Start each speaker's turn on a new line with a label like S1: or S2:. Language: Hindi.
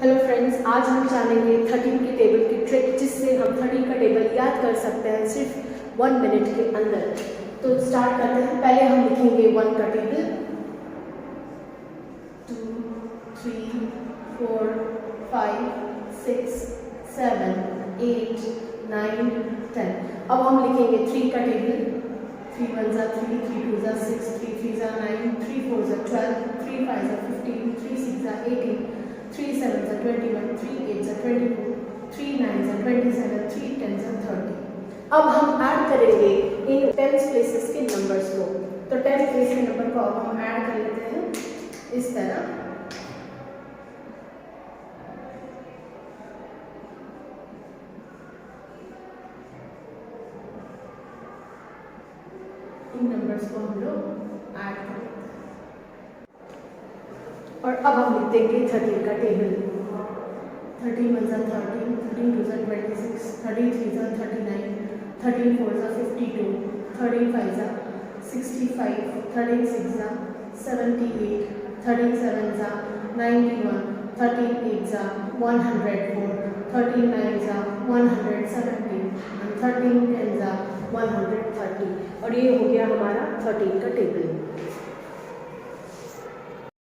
S1: हेलो फ्रेंड्स, आज हम जानेंगे 13 के टेबल की ट्रिक जिससे हम 13 का टेबल याद कर सकते हैं सिर्फ 1 मिनट के अंदर। तो स्टार्ट करते हैं। पहले हम लिखेंगे 1 का टेबल, 2, 3, 4, 5, 6, 7, 8, 9, 10। अब हम लिखेंगे 3 का टेबल, 3 1 जा 3, 3 2 जा 6, 3 3 जा 9, 3 4 जा 12, 3 5 जा 15, 3 6 जा 18, 3 7 जा 21, 3 8 जा 24, 3 9 जा 27, 3 10 जा 30। अब हम ऐड करेंगे इन 10 प्लेसेस के नंबर्स को। तो 10 प्लेस के नंबर को अब हम ऐड कर लेते हैं इस तरह। इन नंबर्स को हम लोग ऐड कर लेते हैं और अब हम लिख देंगे 13 का टेबल। 13 1 जा 13, 13 2 जा 26, 33 जा 39, 13 4 जा 52, 13 5 जा 65, 13 6 जा 78, 37 जा 91, 13 8 जा 104, 13 9 जा 170 और 13 10 जा 130। और ये हो गया हमारा 13 का टेबल।